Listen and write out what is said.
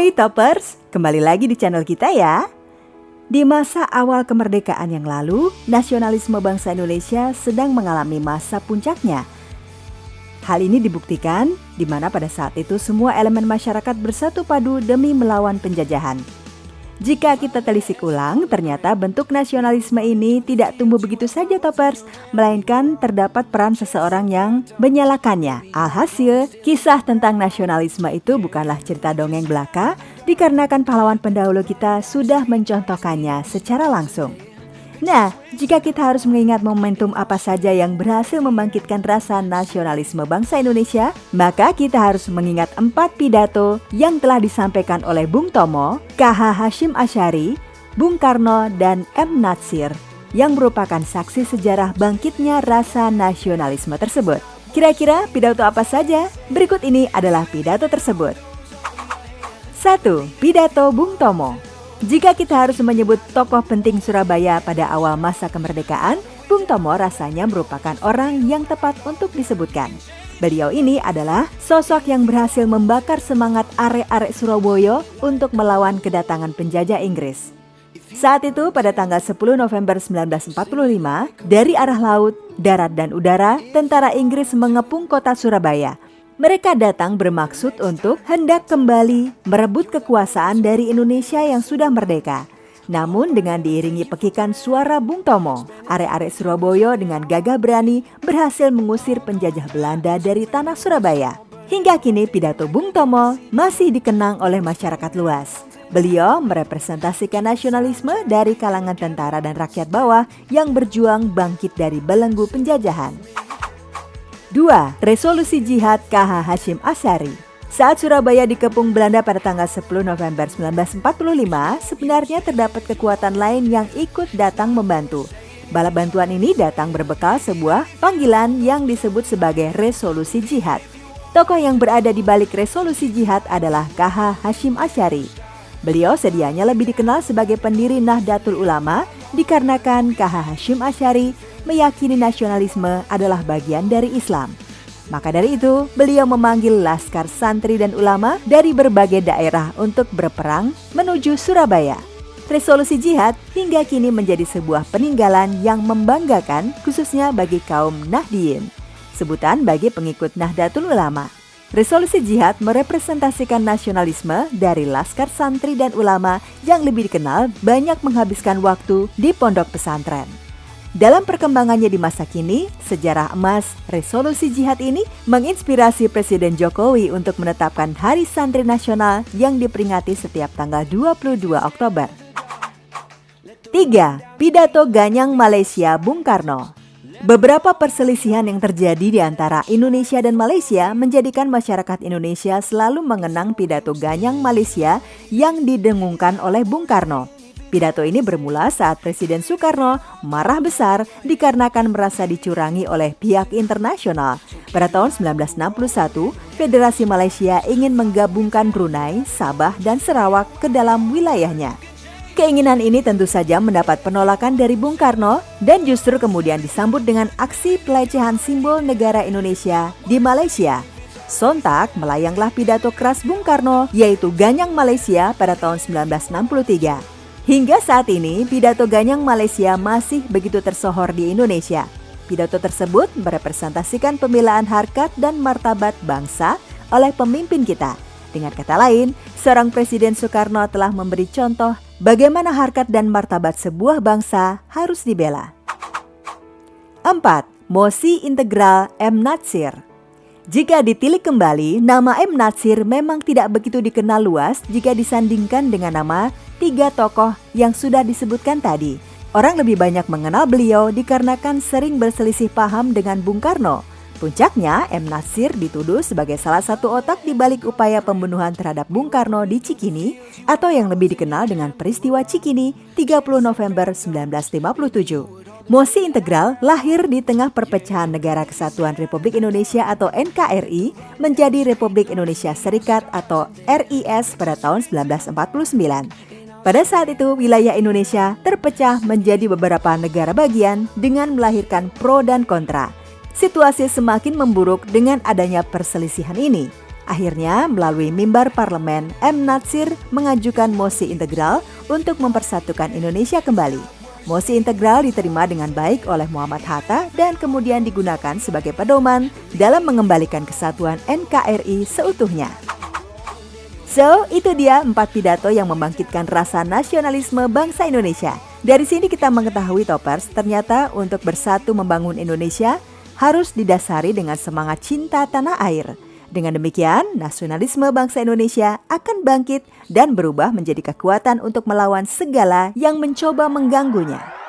Hai Toppers, kembali lagi di channel kita ya. Di masa awal kemerdekaan yang lalu, nasionalisme bangsa Indonesia sedang mengalami masa puncaknya. Hal ini dibuktikan di mana pada saat itu semua elemen masyarakat bersatu padu demi melawan penjajahan. Jika kita telisik ulang, ternyata bentuk nasionalisme ini tidak tumbuh begitu saja Toppers, melainkan terdapat peran seseorang yang menyalakannya. Alhasil, kisah tentang nasionalisme itu bukanlah cerita dongeng belaka, dikarenakan pahlawan pendahulu kita sudah mencontohkannya secara langsung. Nah, jika kita harus mengingat momentum apa saja yang berhasil membangkitkan rasa nasionalisme bangsa Indonesia, maka kita harus mengingat 4 pidato yang telah disampaikan oleh Bung Tomo, KH Hasyim Asyari, Bung Karno, dan M. Natsir yang merupakan saksi sejarah bangkitnya rasa nasionalisme tersebut. Kira-kira pidato apa saja? Berikut ini adalah pidato tersebut. 1. Pidato Bung Tomo. Jika kita harus menyebut tokoh penting Surabaya pada awal masa kemerdekaan, Bung Tomo rasanya merupakan orang yang tepat untuk disebutkan. Beliau ini adalah sosok yang berhasil membakar semangat arek-arek Surabaya untuk melawan kedatangan penjajah Inggris. Saat itu pada tanggal 10 November 1945, dari arah laut, darat dan udara, tentara Inggris mengepung kota Surabaya. Mereka datang bermaksud untuk hendak kembali merebut kekuasaan dari Indonesia yang sudah merdeka. Namun dengan diiringi pekikan suara Bung Tomo, arek-arek Surabaya dengan gagah berani berhasil mengusir penjajah Belanda dari tanah Surabaya. Hingga kini pidato Bung Tomo masih dikenang oleh masyarakat luas. Beliau merepresentasikan nasionalisme dari kalangan tentara dan rakyat bawah yang berjuang bangkit dari belenggu penjajahan. 2. Resolusi Jihad KH Hasyim Asyari. Saat Surabaya dikepung Belanda pada tanggal 10 November 1945, sebenarnya terdapat kekuatan lain yang ikut datang membantu. Bala bantuan ini datang berbekal sebuah panggilan yang disebut sebagai Resolusi Jihad. Tokoh yang berada di balik Resolusi Jihad adalah KH Hasyim Asyari. Beliau sedianya lebih dikenal sebagai pendiri Nahdlatul Ulama dikarenakan KH Hasyim Asyari meyakini nasionalisme adalah bagian dari Islam. Maka dari itu, beliau memanggil laskar santri dan ulama dari berbagai daerah untuk berperang menuju Surabaya. Resolusi Jihad hingga kini menjadi sebuah peninggalan yang membanggakan khususnya bagi kaum Nahdiyin, sebutan bagi pengikut Nahdlatul Ulama. Resolusi Jihad merepresentasikan nasionalisme dari laskar santri dan ulama yang lebih dikenal banyak menghabiskan waktu di pondok pesantren. Dalam perkembangannya di masa kini, sejarah emas Resolusi Jihad ini menginspirasi Presiden Jokowi untuk menetapkan Hari Santri Nasional yang diperingati setiap tanggal 22 Oktober. 3. Pidato Ganyang Malaysia Bung Karno. Beberapa perselisihan yang terjadi di antara Indonesia dan Malaysia menjadikan masyarakat Indonesia selalu mengenang pidato Ganyang Malaysia yang didengungkan oleh Bung Karno. Pidato ini bermula saat Presiden Soekarno marah besar dikarenakan merasa dicurangi oleh pihak internasional. Pada tahun 1961, Federasi Malaysia ingin menggabungkan Brunei, Sabah, dan Sarawak ke dalam wilayahnya. Keinginan ini tentu saja mendapat penolakan dari Bung Karno dan justru kemudian disambut dengan aksi pelecehan simbol negara Indonesia di Malaysia. Sontak melayanglah pidato keras Bung Karno yaitu Ganyang Malaysia pada tahun 1963. Hingga saat ini, pidato Ganyang Malaysia masih begitu tersohor di Indonesia. Pidato tersebut merepresentasikan pembelaan harkat dan martabat bangsa oleh pemimpin kita. Dengan kata lain, seorang Presiden Soekarno telah memberi contoh bagaimana harkat dan martabat sebuah bangsa harus dibela. 4. Mosi Integral M. Natsir. Jika ditilik kembali, nama M. Natsir memang tidak begitu dikenal luas jika disandingkan dengan nama 3 tokoh yang sudah disebutkan tadi. Orang lebih banyak mengenal beliau dikarenakan sering berselisih paham dengan Bung Karno. Puncaknya, M. Natsir dituduh sebagai salah satu otak di balik upaya pembunuhan terhadap Bung Karno di Cikini atau yang lebih dikenal dengan peristiwa Cikini 30 November 1957. Mosi Integral lahir di tengah perpecahan Negara Kesatuan Republik Indonesia atau NKRI menjadi Republik Indonesia Serikat atau RIS pada tahun 1949. Pada saat itu, wilayah Indonesia terpecah menjadi beberapa negara bagian dengan melahirkan pro dan kontra. Situasi semakin memburuk dengan adanya perselisihan ini. Akhirnya, melalui mimbar parlemen, M. Natsir mengajukan mosi integral untuk mempersatukan Indonesia kembali. Mosi integral diterima dengan baik oleh Muhammad Hatta dan kemudian digunakan sebagai pedoman dalam mengembalikan kesatuan NKRI seutuhnya. So, itu dia 4 pidato yang membangkitkan rasa nasionalisme bangsa Indonesia. Dari sini kita mengetahui Toppers, ternyata untuk bersatu membangun Indonesia harus didasari dengan semangat cinta tanah air. Dengan demikian, nasionalisme bangsa Indonesia akan bangkit dan berubah menjadi kekuatan untuk melawan segala yang mencoba mengganggunya.